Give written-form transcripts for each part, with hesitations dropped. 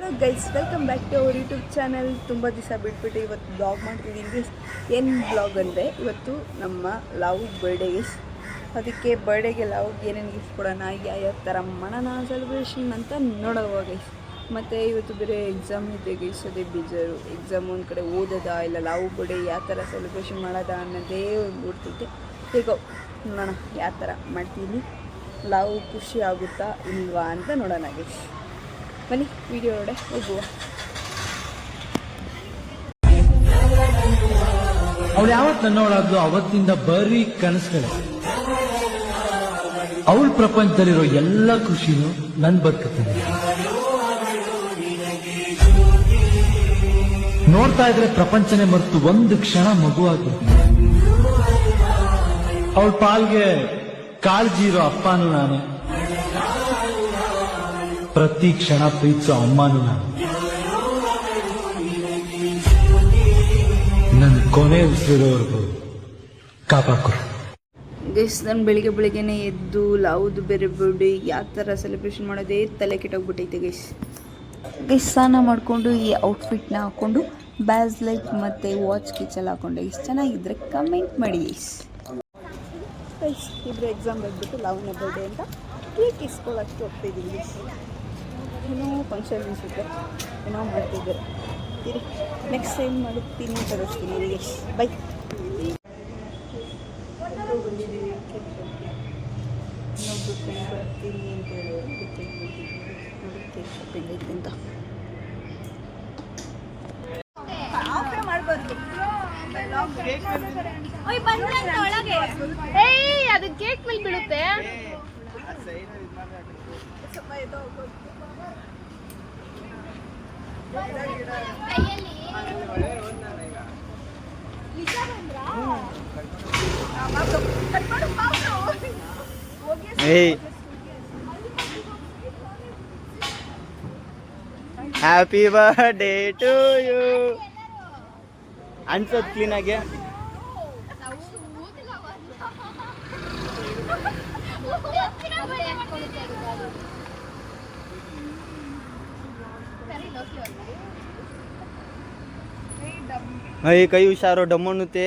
Hello guys, welcome back to our YouTube channel. ತುಂಬ ದಿವಸ ಬಿಟ್ಬಿಟ್ಟು ಇವತ್ತು ಬ್ಲಾಗ್ ಮಾಡ್ತಿದ್ದೀನಿ. ಏನು ಬ್ಲಾಗ್ ಅಂದರೆ ಇವತ್ತು ನಮ್ಮ ಲವ್ ಬರ್ಡೇ ಗೈಸ್. ಅದಕ್ಕೆ ಬರ್ಡೇಗೆ ಲವ್ಗೆ ಏನೇನು ಗಿಫ್ಟ್ ಕೊಡೋಣ, ಯಾವ ಥರ ಮಾಡೋಣ ಸೆಲೆಬ್ರೇಷನ್ ಅಂತ ನೋಡೋವ ಗೈಸ್. ಮತ್ತು ಇವತ್ತು ಬೇರೆ ಎಕ್ಸಾಮ್ ಇದೆ ಗೈಸ್, ಅದೇ ಬೇಜಾರು. ಎಕ್ಸಾಮ್ ಒಂದು ಕಡೆ ಓದೋದಾ ಇಲ್ಲ ಲವ್ ಬರ್ಡೇ ಯಾವ ಥರ ಸೆಲೆಬ್ರೇಷನ್ ಮಾಡೋದಾ ಅನ್ನೋದೇ ಒಂದು ಹುಡ್ತಿದ್ದೆ. ಹೇಗೋ ನೋಡೋಣ ಯಾವ ಥರ ಮಾಡ್ತೀನಿ, ಲವ್ ಖುಷಿ ಆಗುತ್ತಾ ಇಲ್ವಾ ಅಂತ ನೋಡೋಣ ಗೈಸ್. ಬನ್ನಿ ವಿಡಿಯೋ ಒಳಗಡೆ ಹೋಗುವ. ಅವಳು ಯಾವತ್ತು ನನ್ನವಳಾದ್ಲು ಅವತ್ತಿಂದ ಬರೀ ಕನಸುಗಳೇ. ಅವಳ ಪ್ರಪಂಚದಲ್ಲಿರೋ ಎಲ್ಲ ಖುಷಿನೂ ನನ್ ಬದುಕುತ್ತದೆ. ನೋಡ್ತಾ ಇದ್ರೆ ಪ್ರಪಂಚನೇ ಮರೆತು ಒಂದು ಕ್ಷಣ ಮಗುವಾಗ್ಬಿಡ್ತೀನಿ. ಅವಳ ಪಾಲ್ಗೆ ಕಾಳಜಿ ಇರೋ ಅಪ್ಪನೂ ನಾನೇ, ಪ್ರತಿ ಕ್ಷಣ ಪ್ರೀತಿಸೋ ಅಮ್ಮನೂ ನಾನು. ನನ್ನ ಕೊನೆ ಉಸಿರೋವರೆಗೂ ಕಾಪಾಡ್ಕೊಡು. ಗೈಸ್, ನಾನು ಬೆಳಿಗ್ಗೆನೇ ಎದ್ದು ಲವ್ದು ಬೇರೆ ಬರ್ಡೇ ಯಾವ ಥರ ಸೆಲೆಬ್ರೇಷನ್ ಮಾಡೋದೇ ತಲೆ ಕೆಟ್ಟೋಗ್ಬಿಟ್ಟೈತೆ ಗೈಸ್. ಸ್ನಾನ ಮಾಡಿಕೊಂಡು ಈ ಔಟ್ಫಿಟ್ನ ಹಾಕ್ಕೊಂಡು ಬ್ಯಾಸ್ ಲೈಟ್ ಮತ್ತು ವಾಚ್ ಕಿಚೆಲ್ಲ ಹಾಕ್ಕೊಂಡೆ. ಇಷ್ಟು ಚೆನ್ನಾಗಿದ್ದರೆ ಕಮೆಂಟ್ ಮಾಡಿ ಗೈಸ್. ಇಬ್ಬರು ಎಕ್ಸಾಮ್ ಬಂದ್ಬಿಟ್ಟು ಲವ್ನ ಬರ್ಡೇ ಅಂತ ಕೇಕ್ ಇಸ್ಕೊಳ್ಳೋಕ್ಕೆ ಹೋಗ್ತಾಯಿದ್ದೀವಿ ಗೈಸ್. ಏನೋ ಫಂಕ್ಷನ್ ಅನಿಸುತ್ತೆ, ಏನೋ ಮಾಡ್ತಿದ್ದಾರೆ. ನೆಕ್ಸ್ಟ್ ಟೈಮ್ ಮಾಡುತ್ತೀನಿ, ತರಿಸ್ತೀನಿ ಗೈಸ್. ಬೈ. ಇನ್ನೊಬ್ರು ಫ್ರೆಂಡ್ ಬರ್ತೀನಿ ಅಂತ ಹೇಳೋರು ಕೇಕ್ ಶಾಪಿಂಗ್ ಐತೆ ಅಂತ ಮಾಡ್ಬಾರ್ದು. ಅದು ಕೇಕ್ ಮೇಲೆ ಬೀಳುತ್ತೆ. ಹ್ಯಾಪಿ ಬರ್ಡೇ ಟು ಯು ಅನ್ಸೋದು ಕ್ಲೀನಾಗೆ. ಕೈ ಹುಷಾರು, ಡಮ್ಮಣ್ಣುತ್ತೆ.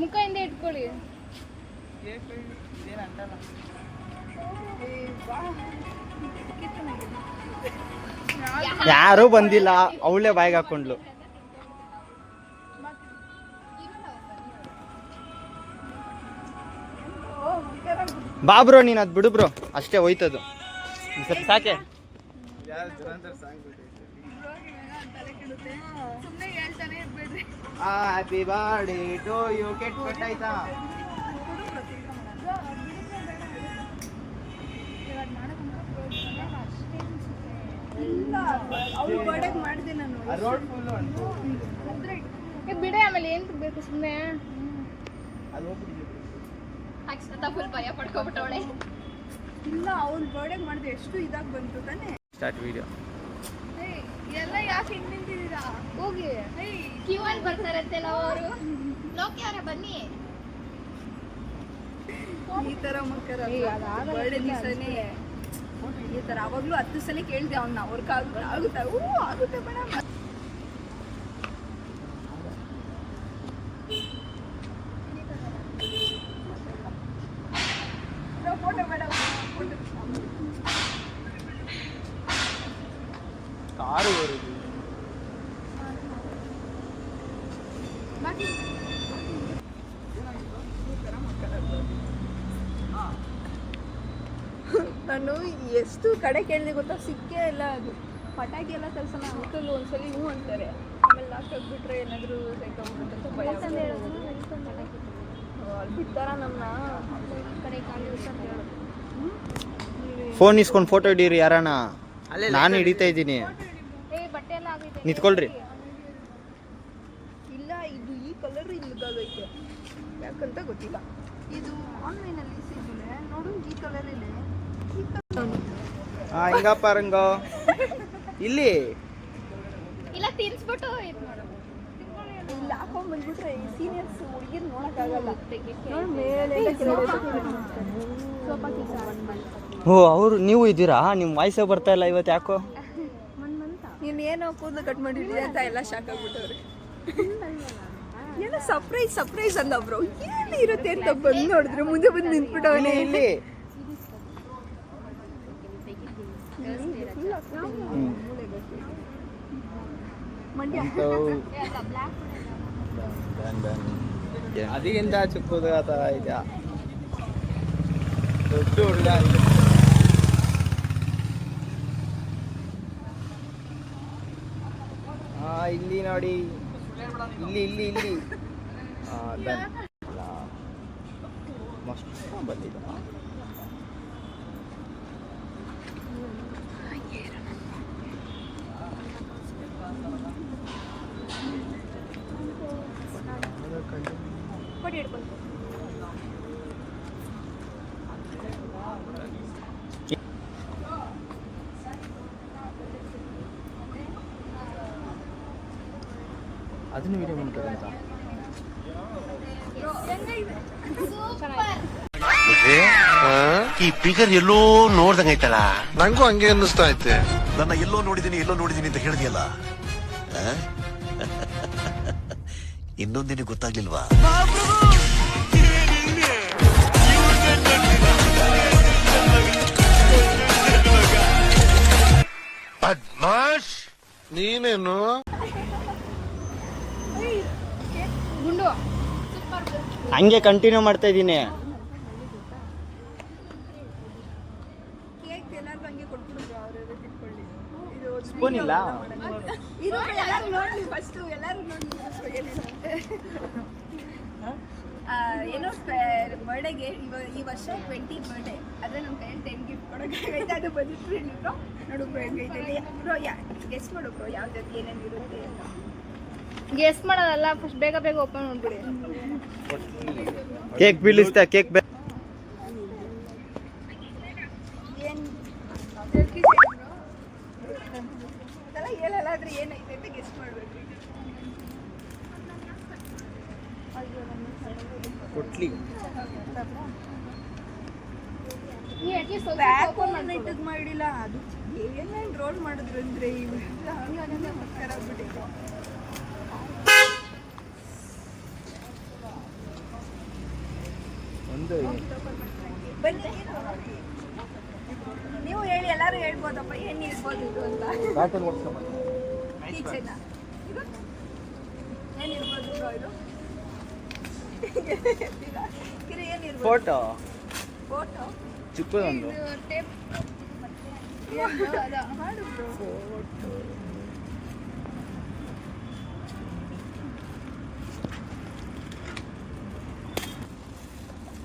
ಮುಖದಿಂದ ಇಟ್ಕೊಳ್ಳಿ. ಯಾರೂ ಬಂದಿಲ್ಲ, ಅವಳೇ ಬಾಯಿಗೆ ಹಾಕೊಂಡ್ಲು. ಬಾಬ್ರೋ ನೀನು ಅದು ಬಿಡು ಬ್ರೋ, ಅಷ್ಟೇ ಹೋಯ್ತದು. ಸ್ವಲ್ಪ ಸಾಕೆ. Happy birthday to you. Cake ಕಟ್ಟಾಯ್ತಾ? ಇಲ್ಲ, ಅವ್ಳು ಬರ್ಡೇಗೆ ಮಾಡಿದೆ ನಾನು. ಬಿಡೆ, ಆಮೇಲೆ ಏನ್ ಬೇಕು ಸುಮ್ಮನೆ. ಫುಲ್ ಭಯ ಪಡ್ಕೊಬಿಟ್ಟವಳೆ. ಇಲ್ಲ, ಅವ್ಳು ಬರ್ಡೇಗೆ ಮಾಡಿದೆ, ಎಷ್ಟು ಇದಾಗಿ ಬಂತು ತಾನೆ. Start video. ಎಲ್ಲ ಯಾಕೆ ಹಿಂಗೆ ನಿಂತಿದ್ದೀರಾ? ಹೋಗಿ ಕ್ಯೂ ಅಲ್ಲಿ ಬರ್ತಾರಂತೆಲ್ಲ ಅವರು. ಲೋಕಿ ಅವರೇ ಬನ್ನಿ. ಈ ಥರ ಮಕ್ಕಳ ಬರ್ಡೇ ದಿವಸನೇ ಈ ಥರ ಅವಾಗಲೂ 10 ಸಲ ಕೇಳಿದೆ ಅವನ್ನ. ಅವ್ರಿಗೆ ಆಗುತ್ತಾ? ಆಗುತ್ತೆ ಮೇಡಮ್. ಫೋಟೋ ಮೇಡಮ್, ಕಾರು ಬರುದು. ನಾನು ಎಷ್ಟು ಕಡೆ ಕೇಳಿದೆ ಗೊತ್ತಾ, ಸಿಕ್ಕೇ ಇಲ್ಲ. ಅದು ಪಟಾಕಿ ಎಲ್ಲ ತರಿಸೋಣ ಅಂಕಲ್ ಒಂದ್ಸಲಿ ಹ್ಞೂ ಅಂತಾರೆ, ಆಮೇಲೆ ಲಾಸ್ಟ್ ಆಗಿಬಿಟ್ರೆ ಏನಾದರೂ ಸೈಕಾಗ್ಬಿಡುತ್ತೆ ಭಯ. ಅಲ್ಲಿ ಬಿಡ್ತಾರ ನಮ್ಮನ್ನ ಕಡೆ ಕಾಲಿ ಅಂತ ಹೇಳೋದು. ಫೋನ್ ಇಸ್ಕೊಂಡು ಫೋಟೋ ಹಿಡೀರಿ ಯಾರಣ್ಣ, ನಾನು ಹಿಡಿತಾ ಇದ್ದೀನಿ. ಬಟ್ಟೆ ಎಲ್ಲ ಆಗಿದೆ, ನಿಂತ್ಕೊಳ್ರಿ. ಇಲ್ಲ, ಇದು ಈ ಕಲರ್ ಇಲ್ಲದೈತೆ, ಯಾಕಂತ ಗೊತ್ತಿಲ್ಲ. ಇದು ಆನ್ಲೈನಲ್ಲಿ ಸಿಗ್ತದೆ ನೋಡು, ಈ ಕಲರ್ ಇದೆ. ಹಿಂಗಪ್ಪ ರಂಗ ಇಲ್ಲಿ ಇಲ್ಲ ತಿನ್ಸ್ಬಿಟ್ಟು ಇದು ಮಾಡು. ಇಲ್ಲಿ ಹಾಕೊಂಡ್ ಬಂದ್ಬಿಟ್ರೆ ಸೀನಿಯರ್ಸ್ ಹುಡುಗಿರ್ ನೋಡಕ್ಕಾಗಲ್ಲ. ನೋಡಿ ಮೇಲೆ ಓ ಅವರು ನೀವು ಇದ್ದೀರಾ? ನಿಮ್ಮ ವಾಯ್ಸೇ ಬರ್ತಾ ಇಲ್ಲ ಇವತ್ತು ಯಾಕೋ. ನೀನು ಏನೋ ಕೂದಲು ಕಟ್ ಮಾಡಿದ್ರಿ ಅಂತ ಎಲ್ಲ ಶಾಕ್ ಆಗ್ಬಿಟ್ಟವ್ರೆ. ಏನೋ ಸರ್ಪ್ರೈಸ್ ಅಂದ ಬ್ರೋ. ಏನು ಇರುತ್ತೆ ಅಂತ ಬಂದು ನೋಡಿದ್ರೆ ಮುಂದೆ ಬಂದು ನಿಂತ್ಬಿಟ್ಟವನೇ ಇಲ್ಲಿ. ಅದಿಗಿಂತ ಚಿಕ್ಕದು ಆ ಥರ ಇದೆಯಾ? ದೊಡ್ಡ ಹುಡುಗ ಇಲ್ಲಿ ನೋಡಿ, ಇಲ್ಲಿ ಮಸ್ತ್ ಬಂದಿದ್ದ. ಅದನ್ನು ವಿಡಿಯೋ ಮಾಡ್ತಾರೆ ಅಂತ ಈ ಫಿಗರ್ ಎಲ್ಲೋ ನೋಡ್ದಂಗೈತಲ್ಲ. ನಂಗೂ ಹಂಗೆ ಅನ್ನಿಸ್ತಾ ಐತೆ. ನನ್ನ ಎಲ್ಲೋ ನೋಡಿದೀನಿ ಅಂತ ಹೇಳಿದ್ಯಲ್ಲ, ಇನ್ನೊಂದಿನ ಗೊತ್ತಾಗ್ಲಿಲ್ವಾ? ಬದ್ಮಾಶ್ ನೀನೇನು? ಗುಂಡು ಹಂಗೆ ಕಂಟಿನ್ಯೂ ಮಾಡ್ತಾ ಇದ್ದೀನಿ. ಕೇಕ್ ಎಲ್ಲರಿಗೂ ಹಂಗೆ ಕೊಟ್ಬಿಡಿದ್ರು, ಅವರೆಲ್ಲ ತಿಳ್ಕೊಳ್ಳಿ. ಇದು ಸ್ಪೂನ್ ಇಲ್ಲ? ಇದು ಎಲ್ಲರೂ ನೋಡ್ಲಿ ಫಸ್ಟ್, ಎಲ್ಲರೂ ನೋಡಿ ಏನೋ ಬರ್ಡೇಗೆ ಈ ವರ್ಷ 20 ಬರ್ಡೇ, ಆದರೆ ನಮ್ಮ ಕೈಯಲ್ಲಿ 10 ಗಿಫ್ಟ್ ಕೊಡೋಕ್ಕಾಗೈತೆ. ಅದು ಬಂದಿತ್ತು ಬ್ರೋ. ನೋಡು ಬ್ರೋ ಹೆಂಗೈತೆ ಬ್ರೋ. ಗೆಸ್ ಮಾಡು ಬ್ರೋ ಯಾವ ಜೊತೆ ಏನೇನು ಇರುತ್ತೆ ಅಂತ. ಗೆಸ್ ಮಾಡೋದಲ್ಲ, ಫಸ್ಟ್ ಬೇಗ ಓಪನ್ ಮಾಡ್ಬಿಡಿ. ಕೇಕ್ ಬೀಳಿಸ್ತಾ ಕೇಕ್ ಏನು ಅದೆಲ್ಲ ಹೇಳಲ್ಲ, ಆದರೆ ಏನೈತೆ ಅಂತ ಗೆಸ್ ಮಾಡಬೇಕು. ಕೊಟ್ಲಿ ನೀವು ಅಟ್ಲೀಸ್ಟ್ ಬ್ಯಾಕ್ ಓಪನ್ ಇಟ್ಟದ್ ಮಾಡಿಲ್ಲ. ಅದು ಏನೇನು ರೋಲ್ ಮಾಡಿದ್ರು ಅಂದರೆ ಇವೆಲ್ಲ ಹಂಗಂದ್ರೆ ಮಕ್ಕಳಾಗ್ಬಿಟ್ಟಿತ್ತು. ಒಂದು ಬನ್ನಿ ನೀವು ಹೇಳಿ, ಎಲ್ಲರೂ ಹೇಳ್ಬೋದಪ್ಪ ಏನು ಇರ್ಬೋದು ಇದು ಅಂತ. ಈಚೆನಾ ಇದು ಏನಿರ್ಬೋದು ಬ್ರೋ? ಇದು ಕಿರಿ ಏನಿರ್ಬೋದು? ಫೋಟೋ ಫೋಟೋ ಚಿಕ್ಕದೊಂದು. ಟೇಪ್ ಮಾಡು ಬ್ರೋ.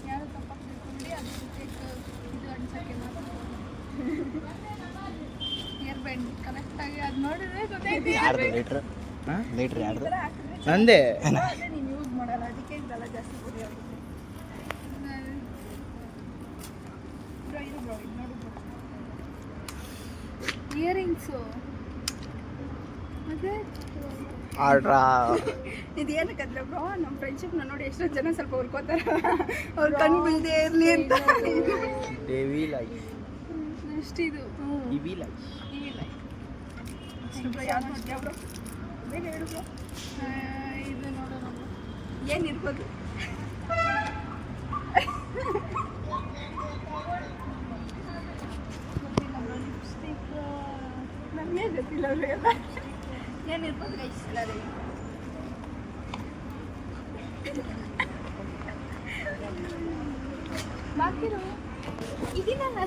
ಯಾರು ತಪ್ಪಾಗಿ ತಿಳ್ಕೊಂಡ್ರಿ, ಅದು ಇದು ಅನ್ಸಕ್ಕೆ ಇಯರ್ ಬ್ಯಾಂಡ್ ಕರೆಕ್ಟಾಗಿ ಅದು ನೋಡಿದ್ರೆ ಗೊತ್ತೈತಿ. ಯಾರ್ದು ಲೀಟ್ರ್? ಲೀಟ್ರ್ ಯಾರ್ದು? ಈ ಥರ ಹಾಕಿದ್ರೆ ನಂದೇ. ಅದೇ ನೀನು ಯೂಸ್ ಮಾಡಲ್ಲ, ಅದಕ್ಕೆ ಇದೆಲ್ಲ ಜಾಸ್ತಿ ಪುಡಿ ಆಗುತ್ತೆ. ಬ್ರೋ ಇದು ಬ್ರೋ, ಇದು ನೋಡು ಬ್ರೋ. ಇಯರಿಂಗ್ಸು ಮತ್ತೆ ಆಡ್ರಾ ಇದೇನಕ್ಕಂದ್ರೆ ಬ್ರೋ, ನಮ್ಮ ಫ್ರೆಂಡ್ಶಿಪ್ನ ನೋಡಿ ಎಷ್ಟೊಂದು ಜನ ಸ್ವಲ್ಪ ಹುರ್ಕೋತಾರೆ, ಅವ್ರು ಕಣ್ಣು ಬೀಳದೆ ಇರಲಿ ಅಂತ. ದೇವಿ ಲೈಫ್ ನೆಕ್ಸ್ಟ್ ಇದು ಇವಿ ಲೈಫ್. ಬ್ರೋ ಯಾವ್ದು ನೋಡ್ತೀಯ ಬ್ರೋ? ಬೇಗ ಹೇಳು ಬ್ರೋ. ಇದು ನೋಡೋಣ. ಏನಿರ್ಬೋದು? ನಮಗೆ ಗೊತ್ತಿಲ್ಲ ಅವರು ಎಲ್ಲ ಏನಿರ್ಬೋದು ಗೈಸ್. ಎಲ್ಲರೂ ಬಾಕಿರೋ ಇದೀನಲ್ಲ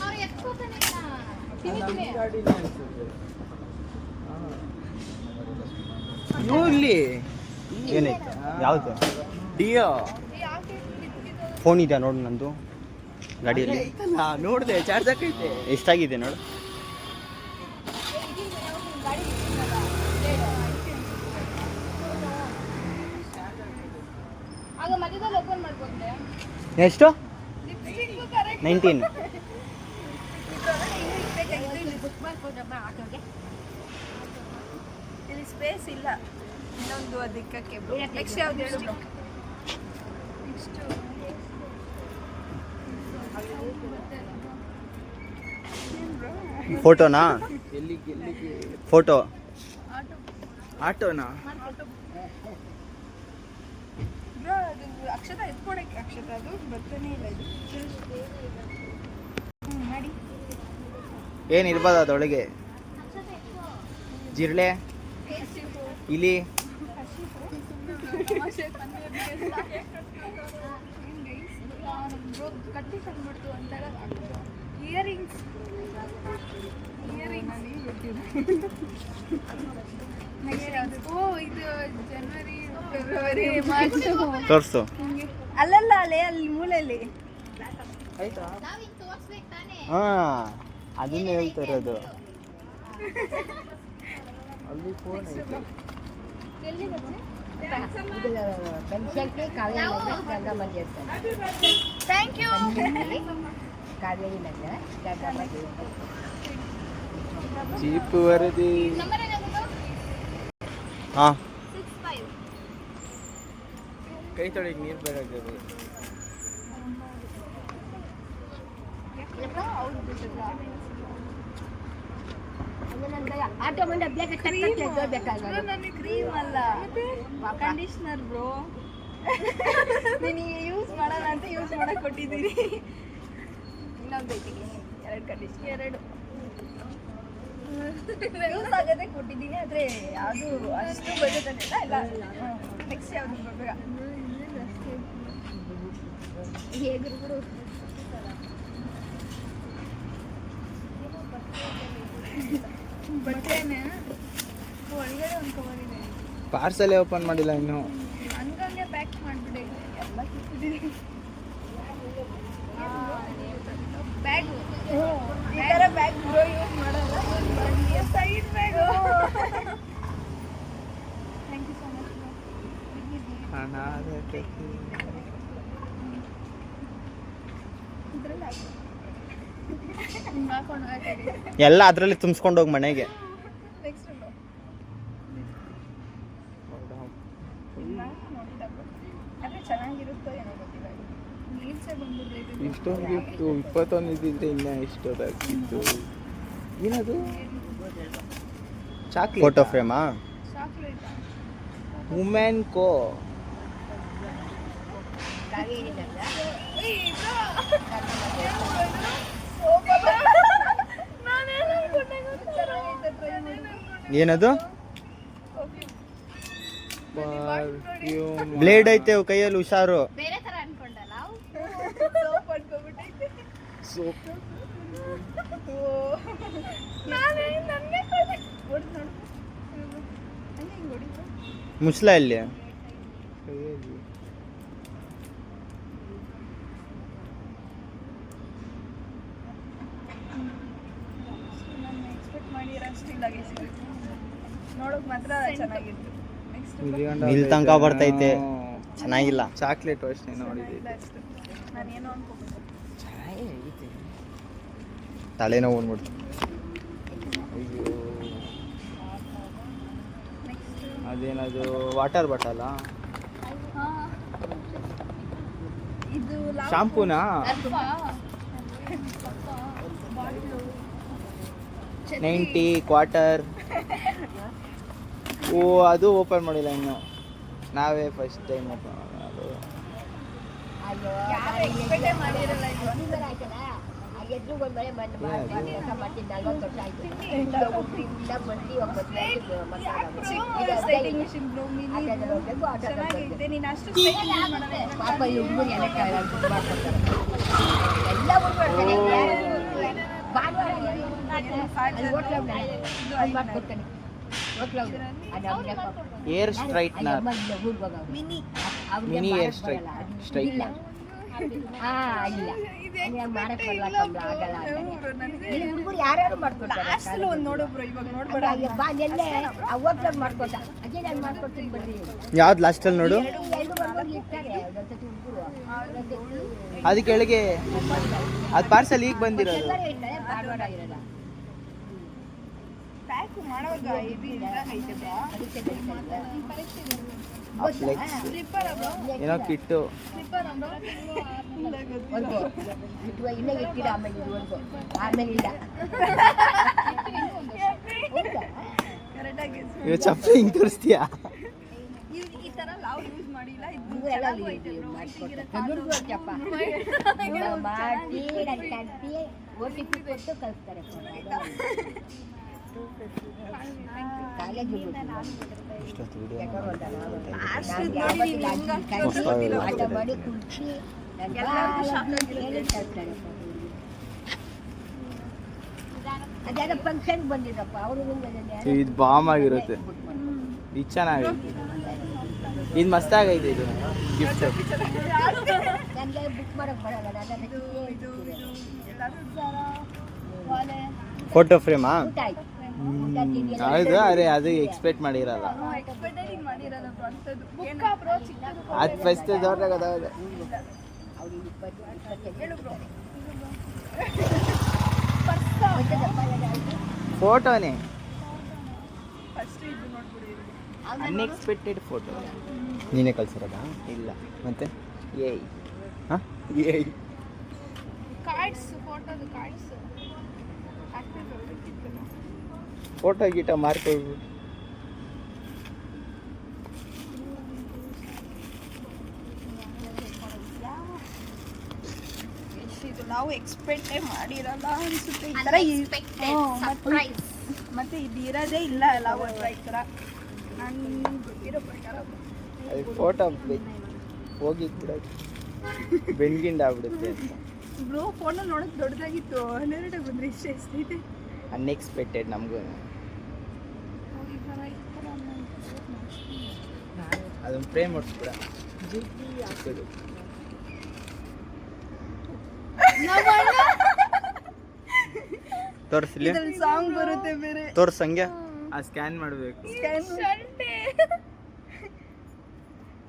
ಅವ್ರು ಎತ್ಕೋತಾನೆ ಇಲ್ಲಿ ಏನೈತೆ? ಯಾವುದು? ಡಿಯೋ ಫೋನ್ ಇದೆಯಾ ನೋಡು ನಂದು ಗಾಡಿಯಲ್ಲಿ. ನೋಡಿದೆ, ಚಾರ್ಜ್ ಹಾಕೈತೆ. ಎಷ್ಟಾಗಿದೆ ನೋಡು. ಆಗ ಮಧ್ಯದಲ್ಲಿ ಓಪನ್ ಮಾಡ್ಬೋದೆ. ಎಷ್ಟು? 19. ಇಲ್ಲಿ ಸ್ಪೇಸ್ ಇಲ್ಲ ಇನ್ನೊಂದು ಅದಕ್ಕೆ ನೆಕ್ಸ್ಟ್ ಯಾವ್ದು ಹೇಳು ನೆಕ್ಸ್ಟ್ ಫೋಟೋನಾ ಫೋಟೋ ಆಟೋನಾ ಬ್ರೋ ಅದು ಅಕ್ಷತ ಎತ್ಕೊಡಕ್ಕೆ ಅಕ್ಷತ ಅದು ಬರ್ತಾನೆ ಇಲ್ಲ ಇದು ಮಾಡಿ ಏನಿರ್ಬೋದು ಅದರೊಳಗೆ ಜಿರಳೆ ಇಲಿ ಕಟ್ಟಿ ತಂದ್ಬಿಡ್ತು ಅಂತಾರ ಇಯರಿಂಗ್ಸ್ ಓ ಇದು ಜನವರಿ ಫೆಬ್ರವರಿ ಮಾರ್ಚ್ ತೋರಿಸು ಅಲ್ಲಲ್ಲ ಅಲ್ಲೇ ಅಲ್ಲಿ ಮೂಲೆಯಲ್ಲಿ ನಾವಿಂಗ್ ತೋರ್ಸ್ಬೇಕು ತಾನೇ. ಹಾಂ ಅದನ್ನೇ ಹೇಳ್ತಾ ಇರೋದು. ಅಲ್ಲಿ ಫೋನ್ ಐತೆ. ಥ್ಯಾಂಕ್ ಯು ಚೀಪ್ ವರದಿ. ನಂಬರ್ ಏನಾಗುತ್ತೋ? ಹಾಂ 65. ಕೈ ತೊಳೆಗೆ ನೀರು ಬರೋದು. ನನಗೆ ಕ್ರೀಮ್ ಅಲ್ಲ ಕಂಡೀಷ್ನರ್ ಬ್ರೋ ನೀನು ಯೂಸ್ ಮಾಡೋಣ ಅಂತ ಯೂಸ್ ಮಾಡಕ್ಕೆ ಕೊಟ್ಟಿದ್ದೀನಿ ಇನ್ನೊಂದು ಐತಿಗೆ 2 ಕಂಡೀಷ್ನರ್ 2 ಯೂಸ್ ಆಗೋದೇ ಕೊಟ್ಟಿದ್ದೀನಿ ಆದರೆ ಯಾವುದು ಅಷ್ಟು ಬಜೆಟ್ ಇಲ್ಲ ನೆಕ್ಸ್ಟ್ ಯಾವುದು ಬರ್ಬೇಕ ಹೇಗಿರ್ಬಿಡು ಬಟ್ಟೆನೇ ಒಳಗಡೆ ಒಂದು ಕವರ್ ಇದೆ ಪಾರ್ಸಲೇ ಓಪನ್ ಮಾಡಿಲ್ಲ ಇನ್ನು. ಹಂಗಂಗೆ ಪ್ಯಾಕ್ ಮಾಡಿಬಿಡಿ ಎಲ್ಲ ಕಿತ್ತಿದ್ದೀನಿ ಬ್ಯಾಗ್ ಈ ಥರ ಬ್ಯಾಗ್ ಬ್ರೋ ಯೂಸ್ ಮಾಡಲ್ಲ side bag thank you so much ಇದ್ರಲ್ಲಿ ಹಾಕೊಂಡು ಎಲ್ಲ ಅದರಲ್ಲಿ ತುಂಬಿಸ್ಕೊಂಡು ಹೋಗಿ ಮನೆಗೆ. ನೆಕ್ಸ್ಟ್ ಆದರೆ ಚೆನ್ನಾಗಿರುತ್ತೋ ಏನೋ ಗೊತ್ತಿಲ್ಲ ನೀಲ್ಸೇ ಬಂದ್ಬಿಟ್ಟಿದೆ ಇಷ್ಟೊಂದು ಗಿಫ್ಟು 21 ಇದ್ದಿದ್ರೆ ಇನ್ನೂ ಇಷ್ಟೊಂದಾಗ್ತಿತ್ತು. ಏನದು ಚಾಕ್ಲೇಟ್ ಫೋಟೋ ಫ್ರೇಮಾ? ಚಾಕ್ಲೇಟ್ ವುಮೆನ್ ಕೋ. ಏನದು? ಬ್ಲೇಡ್ ಐತೆ ಕೈಯಲ್ಲಿ, ಹುಷಾರು. ಬೇರೆ ತರ ಅನ್ಕೊಂಡಲ್ಲ ಸೋಪ್ ಅನ್ಕೋಬಿಟ್ಟೈತೆ ಸೋಪ್. ಮುಸ್ಲ ಇಲ್ಲಿ ಎಕ್ಸ್ಪೆಕ್ಟ್ ಮಾಡಿರೋಷ್ಟಿಲ್ಲ ನೋಡೋಕೆ ಮಾತ್ರ ಚೆನ್ನಾಗಿತ್ತು ನೆಕ್ಸ್ಟ್ ಇಲ್ಲಿ ತನಕ ಬರ್ತೈತೆ, ಚೆನ್ನಾಗಿಲ್ಲ. ಚಾಕ್ಲೇಟ್ ಅಷ್ಟೇ ನೋಡಿದ್ದೆ. ನಾನೇನೋ ಅನ್ಕೋಬೋದು ತಲೆನೋವು ಬಂದ್ಬಿಡ್ತು. ಅಯ್ಯೋ ಅದೇನದು ವಾಟರ್ ಬಾಟಲ? ಇದು ಶಾಂಪೂನಾ? ಚಟ್ನಿ 90 ಕ್ವಾರ್ಟರ್. ಓ ಅದು ಓಪನ್ ಮಾಡಿಲ್ಲ ಇನ್ನು, ನಾವೇ ಫಸ್ಟ್ ಟೈಮ್ ಓಪನ್ ಮಾಡೋದು. ಯಾರು ಎಕ್ಸ್ಪೆಕ್ಟೇ ಮಾಡಿರಲ್ಲ ಇದು ಸ್ಟ್ರೈಟಿಂಗ್ ಮಿಷಿನ್ ಚೆನ್ನಾಗಿದೆ ನೀನು ಅಷ್ಟು air straightener, mini mini air straightener. ಲಾಸ್ಟಲ್ಲಿ ಒಂದು ನೋಡು ಬ್ರೋ, ಇವಾಗ ನೋಡ್ಬೇಡ. ಯಾವ್ದು ಲಾಸ್ಟಲ್ಲಿ ನೋಡು? ಅದು ಕೆಳಗೆ ಅದು. ಪಾರ್ಸಲ್ ಈಗ ಬಂದಿರೋದು. ಪ್ಯಾಕ್ ಮಾಡುವಾಗ ಇದು ಇದಾಗೈತೆ ಬ್ರೋ. ಏನೋ ಕಿಟ್ಟು ಕರೆಕ್ಟಾಗಿ ಇವ್ ಚಪ್ಪಲಿ ಹಿಂಗ್ ತೋರಿಸ್ತೀಯಾ? ಈ ತರ ಲಾವ್ ಯೂಸ್ ಮಾಡಿಲ್ಲ. ಇದು ಇಷ್ಟೊತ್ತು ವಿಡಿಯೋ ಅದ್ಯಾರ ಫಂಕ್ಷನ್ ಬಂದಿದ್ದಪ್ಪ ಅವರು ಇದು ಬಾಮ್ ಆಗಿರುತ್ತೆ. ಇದು ಚೆನ್ನಾಗೈತೆ, ಇದು ಮಸ್ತಾಗೈತೆ. ಇದು ಗಿಫ್ಟ್ ನನಗೆ ಬುಕ್ ಮಾಡಕ್ ಬರಲ್ಲ. ಫೋಟೋ ಫ್ರೇಮಾ? ಊಟ ಆಯ್ತು. ಹೌದು, ಅರೆ ಅದು ಎಕ್ಸ್ಪೆಕ್ಟ್ ಮಾಡಿರಲ್ಲ. ಅದು ಫಸ್ಟ್ ದೊಡ್ಡ ಗೊತ್ತಾಗುತ್ತೆ. ಫೋಟೋನೇ ಅನ್ಎಕ್ಸ್ಪೆಕ್ಟೆಡ್ ಫೋಟೋ. ನೀನೇ ಕಳ್ಸಿರೋದಾ? ಇಲ್ಲ ಮತ್ತೆ ಏಯ್ ಹಾಂ ಏಯ್ ಕಾರ್ಡ್ಸ್ ಫೋಟೋದು ಕಾರ್ಡ್ಸ್ ಫೋಟೋ ಗೀಟ ಮಾರ್ಕೊಳ್ಬಿಟ್ಟು ಇದು ನಾವು ಎಕ್ಸ್ಪೆಕ್ಟೇ ಮಾಡಿರಲ್ಲ ಅನ್ಸುತ್ತೆ. ಈ ಥರ ಸರ್ಪ್ರೈಸ್. ಮತ್ತೆ ಇದು ಇರೋದೇ ಇಲ್ಲ ಅಲ್ಲ ಒಂಥರ ಈ ಥರ ನಾನು ಗೊತ್ತಿರೋ ಪ್ರಕಾರ. ಅದು ಫೋಟೋ ಹೋಗಿ ಕೂಡ ಬೆಣ್ಗಿಂಡ ಆಗ್ಬಿಡುತ್ತೆ ಅಂತ. ಬ್ರೋ ಫೋನಲ್ಲಿ ನೋಡೋಕೆ ದೊಡ್ಡದಾಗಿತ್ತು, 12 ಬಂದರೆ ಇಷ್ಟ ಎಷ್ಟೈತೆ. ಅನ್ಎಕ್ಸ್ಪೆಕ್ಟೆಡ್ ನಮಗೂ. ಅದೊಂದು ಫ್ರೇಮ್ ಹೊಡ್ಸ್ಬಿಡ. ತೋರಿಸ್ಲಿ, ಇದ್ರಲ್ಲಿ ಸಾಂಗ್ ಬರುತ್ತೆ ಬೇರೆ. ತೋರ್ಸಂಗೆ ಆ ಸ್ಕ್ಯಾನ್ ಮಾಡಬೇಕು.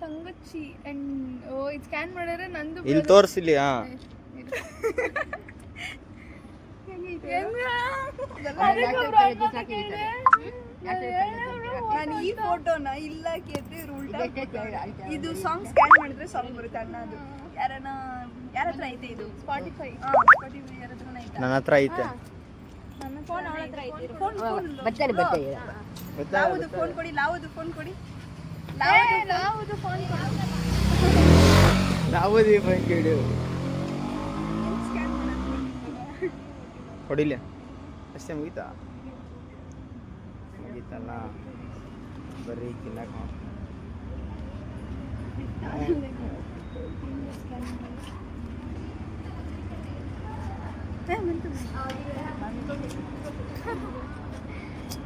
ತಂಗಚ್ಚಿ ಅಂಡ್ ಓ ಇದು ಸ್ಕ್ಯಾನ್ ಮಾಡಿದ್ರೆ ನಂದು ಇಲ್ಲಿ ತೋರಿಸಿಲಿ. ಹಾಂ ನಾನು ಈ ಫೋಟೋನ ಇಲ್ಲ ಕೇಳಿದ್ರೆ ಉಲ್ಟಾ. ಇದು ಸಾಂಗ್ ಸ್ಕ್ಯಾನ್ ಮಾಡಿದ್ರೆ ಸಾಂಗ್ ಬರುತ್ತೆ ಅಣ್ಣ. ಅದು ಯಾರ ಹತ್ರ ಐತೆ ಇದು? ಸ್ಪಾಟಿಫೈ ಯಾರ ಹತ್ರ ಐತೆ? ನನ್ನ ಹತ್ರ ಐತೆ. ನನ್ನ ಫೋನ್ ಅವಳ ಹತ್ರ ಐತಿ. ಫೋನ್ ಬರ್ತಾರೆ ಬರ್ತಾರೆ. ಲಾವುದು ಫೋನ್ ಕೊಡಿ, ಲಾವುದು ಫೋನ್ ಕೊಡಿ. ಯಾವುದು ಫೋನ್ ನಾವು ದೀಪ ಕೇಳಿ ಸ್ಕ್ಯಾನ್ ಮಾಡೋದು ಹೊಡಿಲಿ ಅಷ್ಟೇ. ಮುಗೀತಾ? ಮುಗೀತಲ್ಲ, ಬರ್ರಿ ತಿನ್ನಕ.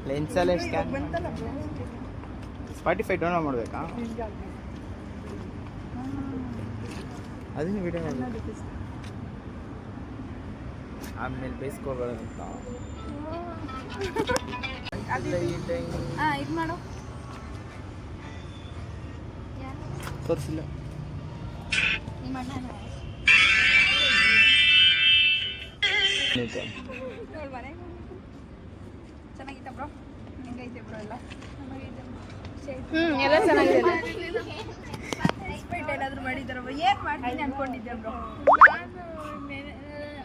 ಲೆನ್ಸಲ್ಲೇ ಸ್ಕ್ಯಾನ್. ಸ್ಪಾಟಿಫೈ ಡೌನ್ಲೋಡ್ ಮಾಡಬೇಕಾ? ಅದನ್ನು ವಿಡಿಯೋ ಮಾಡಬೇಕು. ಆಮೇಲೆ ಬೇಯಿಸ್ಕೋಬೇಕಂತ. ಇದು ಮಾಡು. ತೋರಿಸಿಲ್ಲ. ನಿಮ್ಮ ಅಣ್ಣ ನೋಡು ಮನೆ ಚೆನ್ನಾಗಿತ್ತ ಬ್ರೋ? ಹೆಂಗೈತೆ ಬ್ರೋ ಎಲ್ಲ? ಎಲ್ಲ ಚೆನ್ನಾಗಿದೆ. ಎಕ್ಸ್ಪೆಕ್ಟ್ ಏನಾದರೂ ಮಾಡಿದಾರ? ಏನು ಮಾಡ್ತೀನಿ ಅನ್ಕೊಂಡಿದ್ದೆ ಬ್ರೋ?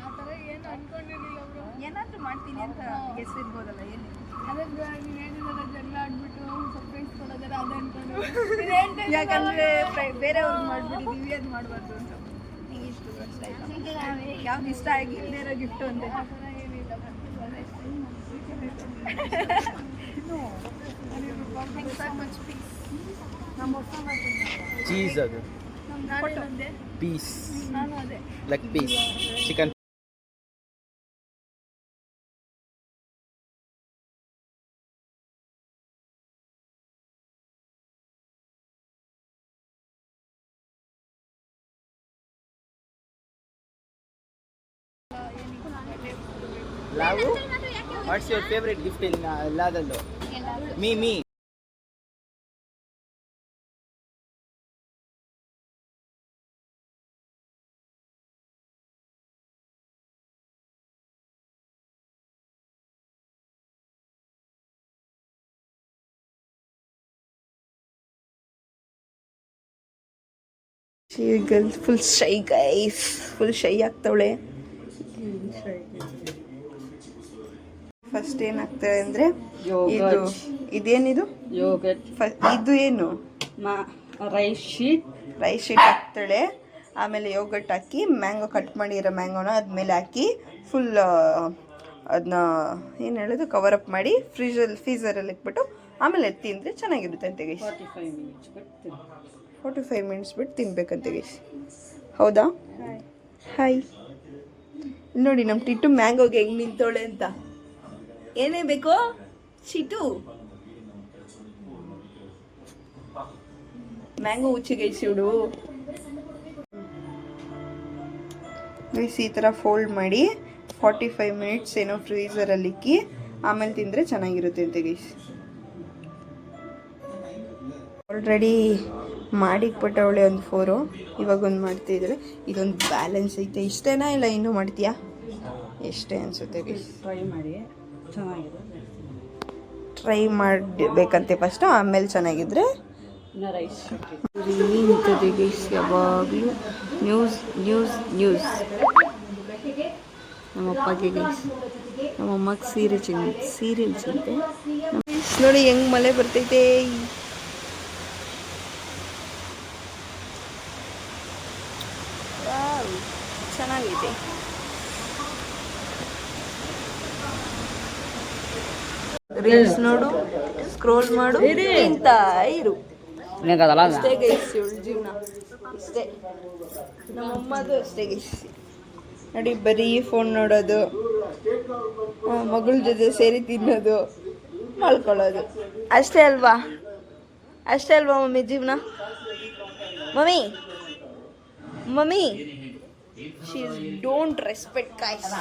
ಆ ಥರ ಏನು ಅನ್ಕೊಂಡಿರಲಿಲ್ಲ ಬ್ರೋ. ಏನಾದರೂ ಮಾಡ್ತೀನಿ ಅಂತ ಹೆಸರಿರ್ಬೋದಲ್ಲ, ಏನು? ಅದೇ ಬ್ರೋ ನೀವು ಹೇಳಿದ್ರೆ ಜಗಳ ಆಡ್ಬಿಟ್ಟು ಸರ್ಪ್ರೈಸ್ ಕೊಡೋದಾರ ಅದು ಅನ್ಕೊಂಡು. ಯಾಕಂದ್ರೆ ಬೇರೆಯವ್ರಿಗೆ ಮಾಡ್ಬಿಟ್ಟಿದ್ದೀವಿ, ಅದು ಮಾಡಬಾರ್ದು ಅಂತ. ನಿಂಗೆ ಇಷ್ಟು ಇಷ್ಟ ಆಯ್ತಾ? ಯಾವ್ದು ಇಷ್ಟ ಆಗಿ ಇಲ್ಲದೇ ಇರೋ ಗಿಫ್ಟು ಅಂದೆ? ಆ ಥರ ಏನಿಲ್ಲ. ಚೀಸ್ ಅದು piece, leg piece, chicken Lavu, what's your favorite gift in Ladallo? Me. Girl full shy guys, full shy ಆಗ್ತಾವಳೆ. ಫಸ್ಟ್ ಏನಾಗ್ತದೆ ಅಂದರೆ ಇದು ಇದೇನಿದು ಇದು ಏನು ರೈಸ್ ಶೀಟ್ ಹಾಕ್ತಾಳೆ. ಆಮೇಲೆ ಯೋಗಟ್ ಹಾಕಿ ಮ್ಯಾಂಗೋ ಕಟ್ ಮಾಡಿರೋ ಮ್ಯಾಂಗೋನ ಅದ್ಮೇಲೆ ಹಾಕಿ ಫುಲ್ ಅದನ್ನ ಏನು ಹೇಳೋದು ಕವರಪ್ ಮಾಡಿ ಫ್ರೀಸರಲ್ಲಿ ಇಟ್ಬಿಟ್ಟು ಆಮೇಲೆ ತಿಂದರೆ ಚೆನ್ನಾಗಿರುತ್ತೆ ಅಂತ ಗೈಸ್. 45 ಮಿನಿಟ್ಸ್ ಬಿಟ್ಟು ತಿನ್ಬೇಕಂತೆ ಗೈಸ್. ಹೌದಾ? ಹಾಯ್. ನೋಡಿ ನಮ್ಮ ಟಿಟ್ಟು ಮ್ಯಾಂಗೋಗೆ ಹೆಂಗೆ ನಿಂತೋಳೆ ಅಂತ. ಏನೇ ಬೇಕು ಚಿಟ್ಟು? ಮ್ಯಾಂಗೋ ಉಚ್ಚಿ ಗೈಸ್ ಇವಳು. ಗೈಸ್ ಈ ಥರ ಫೋಲ್ಡ್ ಮಾಡಿ 45 ಮಿನಿಟ್ಸ್ ಏನೋ ಫ್ರೀಸರಲ್ಲಿ ಇಕ್ಕಿ ಆಮೇಲೆ ತಿಂದರೆ ಚೆನ್ನಾಗಿರುತ್ತೆ ಅಂತ ಗೈಸ್. ಆಲ್ರೆಡಿ ಮಾಡಿಕ್ಬಿಟ್ಟವಳೆ ಒಂದು 4, ಇವಾಗ ಒಂದು ಮಾಡ್ತಾಯಿದ್ರೆ ಇದೊಂದು ಬ್ಯಾಲೆನ್ಸ್ ಐತೆ. ಇಷ್ಟೇನಾ ಇಲ್ಲ ಇನ್ನೂ ಮಾಡ್ತೀಯಾ? ಎಷ್ಟೇ ಅನಿಸುತ್ತೆ ಗೈಸ್. ಟ್ರೈ ಮಾಡಬೇಕಂತೆ ಫಸ್ಟು, ಆಮೇಲೆ ಚೆನ್ನಾಗಿದ್ರೆ ರೈಸ್ ಇಂಥದ್ದು ಗೈಸ್. ಯಾವಾಗಲೂ ನ್ಯೂಸ್ ನ್ಯೂಸ್ ನ್ಯೂಸ್. ನಮ್ಮಪ್ಪಗೆ ಗೈಸ್, ನಮ್ಮಮ್ಮಗೆ ಸೀರಿಯಲ್ ಚಿಂತೆ. ನೋಡಿ ಹೆಂಗೆ ಮಳೆ ಬರ್ತೈತೆ. ಚೆನ್ನಾಗೈತೆ. ರೀಲ್ಸ್ ನೋಡು, ಸ್ಕ್ರೋಲ್ ಮಾಡು, ಇಂತ ಇರು. ಅಷ್ಟೇ ಗೈಸ್ ಇವಳು ಜೀವನ. ಇಷ್ಟೇ. ನಮ್ಮಮ್ಮದು ಅಷ್ಟೇ ಗೈಸ್. ನೋಡಿ ಬರೀ ಫೋನ್ ನೋಡೋದು, ಮಗಳ ಜೊತೆ ಸೇರಿ ತಿನ್ನೋದು, ಮಲ್ಕೊಳ್ಳೋದು. ಅಷ್ಟೇ ಅಲ್ವಾ? ಅಷ್ಟೇ ಅಲ್ವಾ ಮಮ್ಮಿ ಜೀವನ? Mummy mummy she don't respect guys.